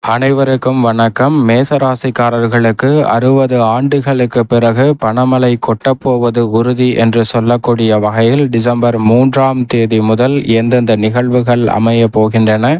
அனைவருக்கும் வணக்கம். மேசராசிக்காரர்களுக்கு 60 ஆண்டுகளுக்கு பிறகு பணமழை கொட்டப்போவது உறுதி என்று சொல்லக்கூடிய வகையில் டிசம்பர் 3ஆம் தேதி முதல் எந்தெந்த நிகழ்வுகள் அமைய போகின்றன,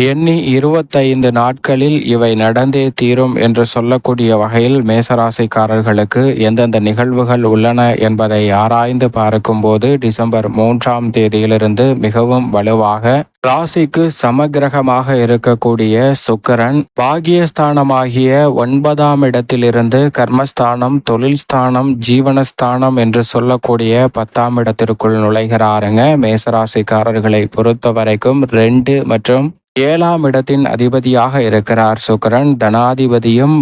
எண்ணி 25 நாட்களில் இவை நடந்தே தீரும் என்று சொல்லக்கூடிய வகையில் மேசராசிக்காரர்களுக்கு எந்தெந்த நிகழ்வுகள் உள்ளன என்பதை ஆராய்ந்து பார்க்கும்போது டிசம்பர் 3ஆம் தேதியிலிருந்து மிகவும் வலுவாக ராசிக்கு சமகிரகமாக இருக்கக்கூடிய சுக்கிரன் பாகியஸ்தானமாகிய 9ஆம் இடத்திலிருந்து கர்மஸ்தானம், தொழில் ஸ்தானம், ஜீவனஸ்தானம் என்று சொல்லக்கூடிய 10ஆம் இடத்திற்குள் நுழைகிறாருங்க. மேசராசிக்காரர்களை பொறுத்த வரைக்கும் 2 மற்றும் 7ஆம் இடத்தின் அதிபதியாக இருக்கிறார் சுக்கிரன். தனாதிபதியும்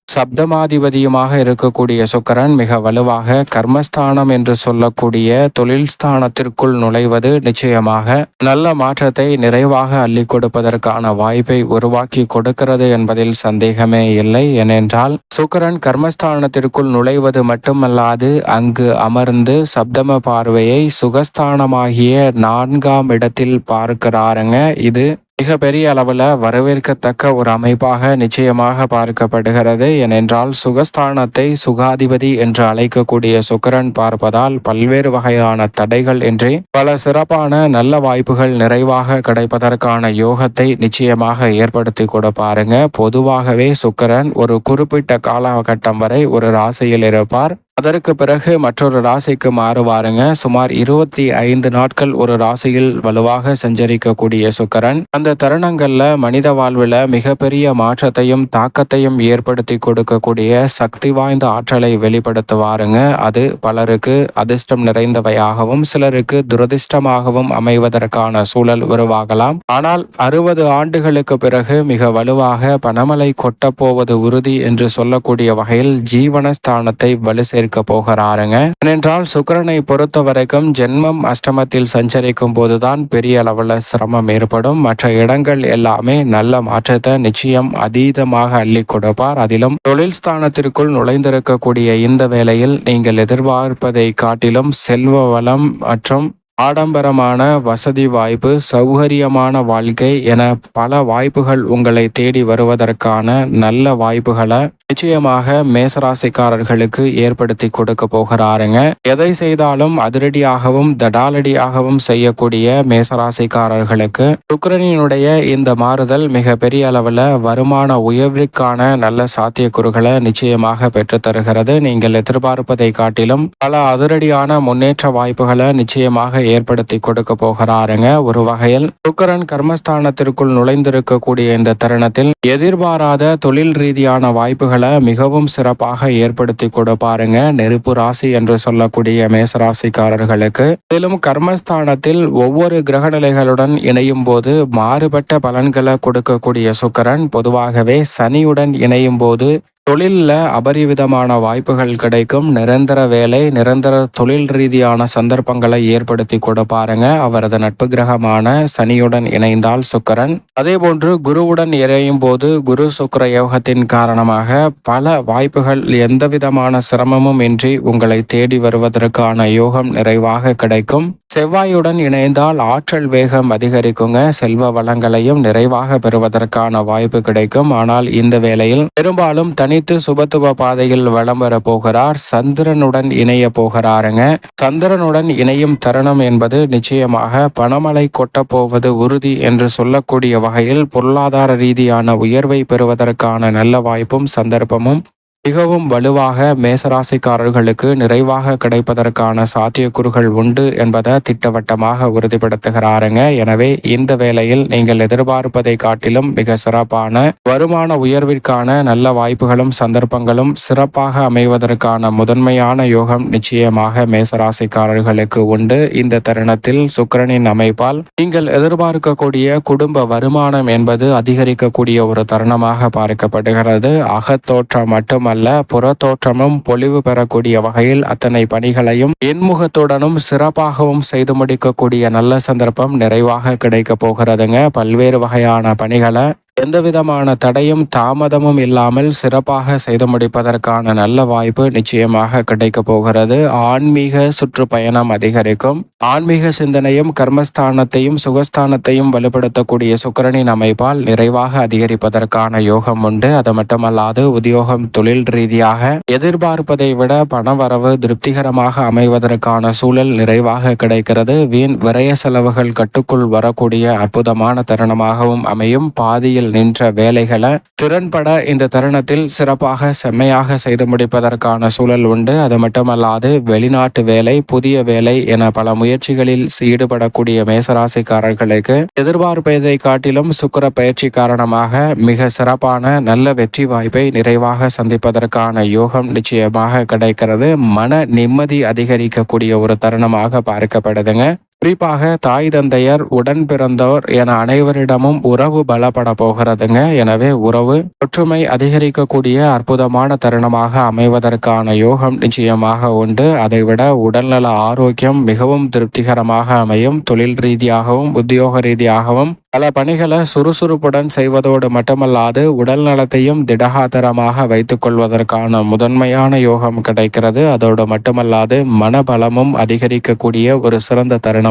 சப்தமாதிபதியுமாக இருக்கக்கூடிய சுக்கிரன் மிக வலுவாக கர்மஸ்தானம் என்று சொல்லக்கூடிய தொழில் ஸ்தானத்திற்குள் நுழைவது நிச்சயமாக நல்ல மாற்றத்தை நிறைவாக அள்ளி கொடுப்பதற்கான வாய்ப்பை உருவாக்கி கொடுக்கிறது என்பதில் சந்தேகமே இல்லை. ஏனென்றால் சுக்கிரன் கர்மஸ்தானத்திற்குள் நுழைவது மட்டுமல்லாது அங்கு அமர்ந்து சப்தம பார்வையை சுகஸ்தானமாகிய 4ஆம் இடத்தில் பார்க்கிறாருங்க. இது மிக பெரிய அளவில் வரவேற்கத்தக்க ஒரு அமைப்பாக நிச்சயமாக பார்க்கப்படுகிறது. ஏனென்றால் சுகஸ்தானத்தை சுகாதிபதி என்று அழைக்கக்கூடிய சுக்கிரன் பார்ப்பதால் பல்வேறு வகையான தடைகள் இன்றி பல சிறப்பான நல்ல வாய்ப்புகள் நிறைவாக கிடைப்பதற்கான யோகத்தை நிச்சயமாக ஏற்படுத்தி கொடுப்பாருங்க. பொதுவாகவே சுக்கிரன் ஒரு குறிப்பிட்ட காலகட்டம் வரை ஒரு ராசியில் இருப்பார். அதற்கு பிறகு மற்றொரு ராசிக்கு மாறுவாருங்க. சுமார் 25 நாட்கள் ஒரு ராசியில் வலுவாக சஞ்சரிக்கக்கூடிய சுக்கிரன் அந்த தருணங்கள்ல மனித வாழ்வில் மிகப்பெரிய மாற்றத்தையும் தாக்கத்தையும் ஏற்படுத்தி கொடுக்கக்கூடிய சக்தி வாய்ந்த ஆற்றலை வெளிப்படுத்துவாருங்க. அது பலருக்கு அதிர்ஷ்டம் நிறைந்தவையாகவும் சிலருக்கு துரதிர்ஷ்டமாகவும் அமைவதற்கான சூழல் உருவாகலாம். ஆனால் 60 ஆண்டுகளுக்கு பிறகு மிக வலுவாக பணமழை கொட்டப்போவது உறுதி என்று சொல்லக்கூடிய வகையில் ஜீவனஸ்தானத்தை வலு சேர்க்க போகிறாருங்க. ஏனென்றால் சுக்கிரனை பொறுத்த வரைக்கும் ஜென்மம் அஷ்டமத்தில் சஞ்சரிக்கும் போதுதான் பெரிய அளவில் சிரமம் ஏற்படும். மற்ற இடங்கள் எல்லாமே நல்ல மாற்றத்தை நிச்சயம் அதீதமாக அள்ளி கொடுப்பார். அதிலும் தொழில் ஸ்தானத்திற்குள் நுழைந்திருக்கக்கூடிய இந்த வேளையில் நீங்கள் எதிர்பார்ப்பதை காட்டிலும் செல்வ வளம் மற்றும் ஆடம்பரமான வசதி வாய்ப்பு, சௌகரியமான வாழ்க்கை என பல வாய்ப்புகள் உங்களை தேடி வருவதற்கான நல்ல வாய்ப்புகளை நிச்சயமாக மேசராசிக்காரர்களுக்கு ஏற்படுத்தி கொடுக்க போகிறாருங்க. எதை செய்தாலும் அதிரடியாகவும் தடாலடியாகவும் செய்யக்கூடிய மேசராசிக்காரர்களுக்கு சுக்கிரனினுடைய இந்த மாறுதல் மிக பெரிய அளவில் வருமான உயர்விற்கான நல்ல சாத்தியக்கூறுகளை நிச்சயமாக பெற்றுத்தருகிறது. நீங்கள் எதிர்பார்ப்பதை காட்டிலும் பல அதிரடியான முன்னேற்ற வாய்ப்புகளை நிச்சயமாக ஏற்படுத்தி கொடுக்க போகிறாருங்க. ஒரு வகையில் சுக்கிரன் கர்மஸ்தானத்திற்குள் நுழைந்திருக்கக்கூடிய இந்த தருணத்தில் எதிர்பாராத தொழில் ரீதியான வாய்ப்புகளை மிகவும் சிறப்பாக ஏற்படுத்தி கொடுப்பாருங்க. நெருப்பு ராசி என்று சொல்லக்கூடிய மேசராசிக்காரர்களுக்கு மேலும் கர்மஸ்தானத்தில் ஒவ்வொரு கிரகநிலைகளுடன் இணையும் போது மாறுபட்ட பலன்களை கொடுக்கக்கூடிய சுக்கிரன் பொதுவாகவே சனியுடன் இணையும் போது தொழிலில் அபரிவிதமான வாய்ப்புகள் கிடைக்கும். நிரந்தர வேலை, நிரந்தர தொழில் ரீதியான சந்தர்ப்பங்களை ஏற்படுத்தி கொடுப்பாருங்க. அவரது நட்பு கிரகமான சனியுடன் இணைந்தால் சுக்கிரன், அதே போன்று குருவுடன் இணையும் போது குரு சுக்கிர யோகத்தின் காரணமாக பல வாய்ப்புகள் எந்தவிதமான சிரமமும் இன்றி உங்களை தேடி வருவதற்கான யோகம் நிறைவாக கிடைக்கும். செவ்வாயுடன் இணைந்தால் ஆற்றல் வேகம் அதிகரிக்குங்க. செல்வ வளங்களையும் நிறைவாக பெறுவதற்கான வாய்ப்பு கிடைக்கும். ஆனால் இந்த வேளையில் பெரும்பாலும் தனித்து சுபத்துவ பாதையில் வலம் வர போகிறார். சந்திரனுடன் இணைய போகிறாருங்க. சந்திரனுடன் இணையும் தருணம் என்பது நிச்சயமாக பணமழை கொட்டப்போவது உறுதி என்று சொல்லக்கூடிய வகையில் பொருளாதார ரீதியான உயர்வை பெறுவதற்கான நல்ல வாய்ப்பும் சந்தர்ப்பமும் மிகவும் வலுவாக மேசராசிக்காரர்களுக்கு நிறைவாக கிடைப்பதற்கான சாத்தியக்கூறுகள் உண்டு என்பதை திட்டவட்டமாக உறுதிப்படுத்துகிறாருங்க. எனவே இந்த வேளையில் நீங்கள் எதிர்பார்ப்பதை காட்டிலும் மிக சிறப்பான வருமான உயர்விற்கான நல்ல வாய்ப்புகளும் சந்தர்ப்பங்களும் சிறப்பாக அமைவதற்கான முதன்மையான யோகம் நிச்சயமாக மேசராசிக்காரர்களுக்கு உண்டு. இந்த தருணத்தில் சுக்கிரனின் அமைப்பால் நீங்கள் எதிர்பார்க்கக்கூடிய குடும்ப வருமானம் என்பது அதிகரிக்கக்கூடிய ஒரு தருணமாக பார்க்கப்படுகிறது. அகத்தோற்றம் மட்டும் புறத்தோற்றமும் பொலிவு பெறக்கூடிய வகையில் அத்தனை பணிகளையும் இன்முகத்துடனும் சிறப்பாகவும் செய்து முடிக்கக்கூடிய நல்ல சந்தர்ப்பம் நிறைவாக கிடைக்க போகிறதுங்க. பல்வேறு வகையான பணிகளை எந்தவிதமான தடையும் தாமதமும் இல்லாமல் சிறப்பாக செய்து முடிப்பதற்கான நல்ல வாய்ப்பு நிச்சயமாக கிடைக்க போகிறது. ஆன்மீக சுற்றுப்பயணம் அதிகரிக்கும். ஆன்மீக சிந்தனையும் கர்மஸ்தானத்தையும் சுகஸ்தானத்தையும் வலுப்படுத்தக்கூடிய சுக்கிரனின் அமைப்பால் நிறைவாக அதிகரிப்பதற்கான யோகம் உண்டு. அது மட்டுமல்லாது உத்தியோகம் தொழில் ரீதியாக எதிர்பார்ப்பதை விட பணவரவு திருப்திகரமாக அமைவதற்கான சூழல் நிறைவாக கிடைக்கிறது. வீண் விரய செலவுகள் கட்டுக்குள் வரக்கூடிய அற்புதமான தருணமாகவும் அமையும். பாதியில் நின்ற வேலைகளை திறன்பட இந்த தருணத்தில் சிறப்பாக செம்மையாக செய்து முடிப்பதற்கான சூழல் உண்டு. அது மட்டுமல்லாது வெளிநாட்டு வேலை புதிய வேலை என பல முயற்சிகளில் ஈடுபடக்கூடிய மேசராசிக்காரர்களுக்கு எதிர்பார்ப்பதை காட்டிலும் சுக்கிர பயிற்சி காரணமாக மிக சிறப்பான நல்ல வெற்றி வாய்ப்பை நிறைவாக சந்திப்பதற்கான யோகம் நிச்சயமாக கிடைக்கிறது. மன நிம்மதி அதிகரிக்கக்கூடிய ஒரு தருணமாக பார்க்கப்படுதுங்க. குறிப்பாக தாய் தந்தையர் உடன் பிறந்தோர் என அனைவரிடமும் உறவு பலப்பட போகிறதுங்க. எனவே உறவு ஒற்றுமை அதிகரிக்கக்கூடிய அற்புதமான தருணமாக அமைவதற்கான யோகம் நிச்சயமாக உண்டு. அதைவிட உடல்நல ஆரோக்கியம் மிகவும் திருப்திகரமாக அமையும். தொழில் ரீதியாகவும் உத்தியோக ரீதியாகவும் பல பணிகளை சுறுசுறுப்புடன் செய்வதோடு மட்டுமல்லாது உடல் நலத்தையும் திடகாத்திரமாக வைத்துக் கொள்வதற்கான முதன்மையான யோகம் கிடைக்கிறது. அதோடு மட்டுமல்லாது மனபலமும் அதிகரிக்கக்கூடிய ஒரு சிறந்த தருணமாக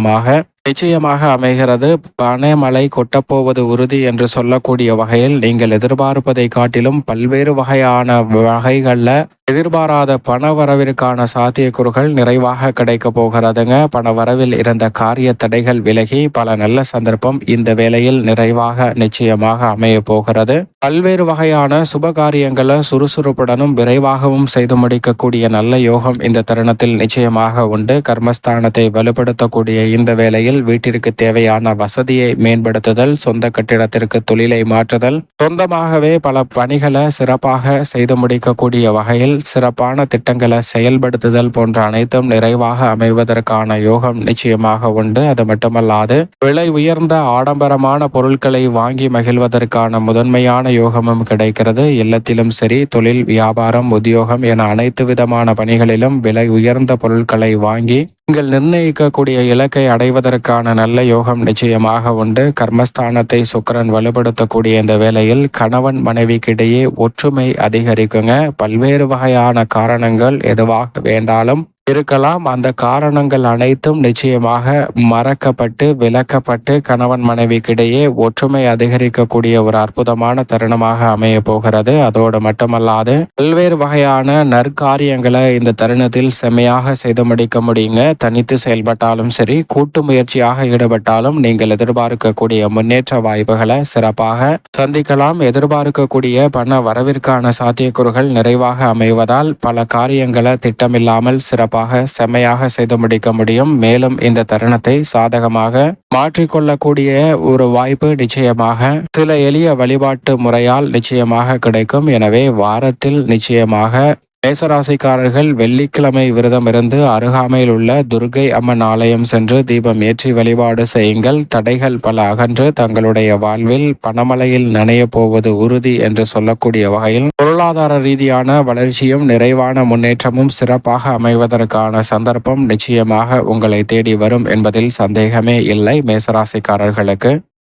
நிச்சயமாக அமைகிறது. பனைமழை கொட்டப்போவது உறுதி என்று சொல்லக்கூடிய வகையில் நீங்கள் எதிர்பார்ப்பதை காட்டிலும் பல்வேறு வகையான வகைகளில் எதிர்பாராத பண வரவிற்கான சாத்தியக்கூறுகள் நிறைவாக கிடைக்க போகிறதுங்க. பண வரவில் இருந்த காரிய தடைகள் விலகி பல நல்ல சந்தர்ப்பம் இந்த வேளையில் நிறைவாக நிச்சயமாக அமைய போகிறது. பல்வேறு வகையான சுப காரியங்களை சுறுசுறுப்புடனும் விரைவாகவும் செய்து முடிக்கக்கூடிய நல்ல யோகம் இந்த தருணத்தில் நிச்சயமாக உண்டு. கர்மஸ்தானத்தை வலுப்படுத்தக்கூடிய இந்த வேளையில் வீட்டிற்கு தேவையான வசதியை மேம்படுத்துதல், சொந்த கட்டிடத்திற்கு தொழிலை மாற்றுதல், சொந்தமாகவே பல பணிகளை சிறப்பாக செய்து முடிக்கக்கூடிய வகையில் சிறப்பான திட்டங்களை செயல்படுத்துதல் போன்ற அனைத்தும் நிறைவாக அமைவதற்கான யோகம் நிச்சயமாக உண்டு. அது மட்டுமல்லாது விலை உயர்ந்த ஆடம்பரமான பொருட்களை வாங்கி மகிழ்வதற்கான முதன்மையான யோகமும் கிடைக்கிறது. இல்லத்திலும் சரி தொழில் வியாபாரம் உத்தியோகம் என அனைத்து விதமான பணிகளிலும் விலை உயர்ந்த பொருட்களை வாங்கி நீங்கள் நிர்ணயிக்கக்கூடிய இலக்கை அடைவதற்கான நல்ல யோகம் நிச்சயமாக உண்டு. கர்மஸ்தானத்தை சுக்கிரன் வலுப்படுத்தக்கூடிய இந்த வேளையில் கணவன் மனைவிக்கிடையே ஒற்றுமை அதிகரிக்குங்க. பல்வேறு வகையான காரணங்கள் எதுவாக வேண்டாலும் இருக்கலாம். அந்த காரணங்கள் அனைத்தும் நிச்சயமாக மறக்கப்பட்டு விலக்கப்பட்டு கணவன் மனைவிக்கிடையே ஒற்றுமை அதிகரிக்கக்கூடிய ஒரு அற்புதமான தருணமாக அமைய போகிறது. அதோடு மட்டுமல்லாது பல்வேறு வகையான நற்காரியங்களை இந்த தருணத்தில் செம்மையாக செய்து முடிக்க முடியுங்க. தனித்து செயல்பட்டாலும் சரி கூட்டு முயற்சியாக ஈடுபட்டாலும் நீங்கள் எதிர்பார்க்கக்கூடிய முன்னேற்ற வாய்ப்புகளை சிறப்பாக சந்திக்கலாம். எதிர்பார்க்கக்கூடிய பண வரவிற்கான சாத்தியக்கூறுகள் நிறைவாக அமைவதால் பல காரியங்களை திட்டமில்லாமல் சிறப்பாக செம்மையாக செய்து முடிக்க முடியும். மேலும் இந்த தருணத்தை சாதகமாக மாற்றிக்கொள்ளக்கூடிய ஒரு வாய்ப்பு நிச்சயமாக சில எளிய வழிபாட்டு முறையால் நிச்சயமாக கிடைக்கும். எனவே வாரத்தில் நிச்சயமாக மேசராசிக்காரர்கள் வெள்ளிக்கிழமை விரதம் இருந்து அருகாமையில் உள்ள துர்க்கை அம்மன் ஆலயம் சென்று தீபம் ஏற்றி வழிபாடு செய்யுங்கள். தடைகள் பல அகன்று தங்களுடைய வாழ்வில் பணமழையில் நனைய போவது உறுதி என்று சொல்லக்கூடிய வகையில் பொருளாதார ரீதியான வளர்ச்சியும் நிறைவான முன்னேற்றமும் சிறப்பாக அமைவதற்கான சந்தர்ப்பம் நிச்சயமாக உங்களை தேடி வரும் என்பதில் சந்தேகமே இல்லை. மேசராசிக்காரர்களுக்கு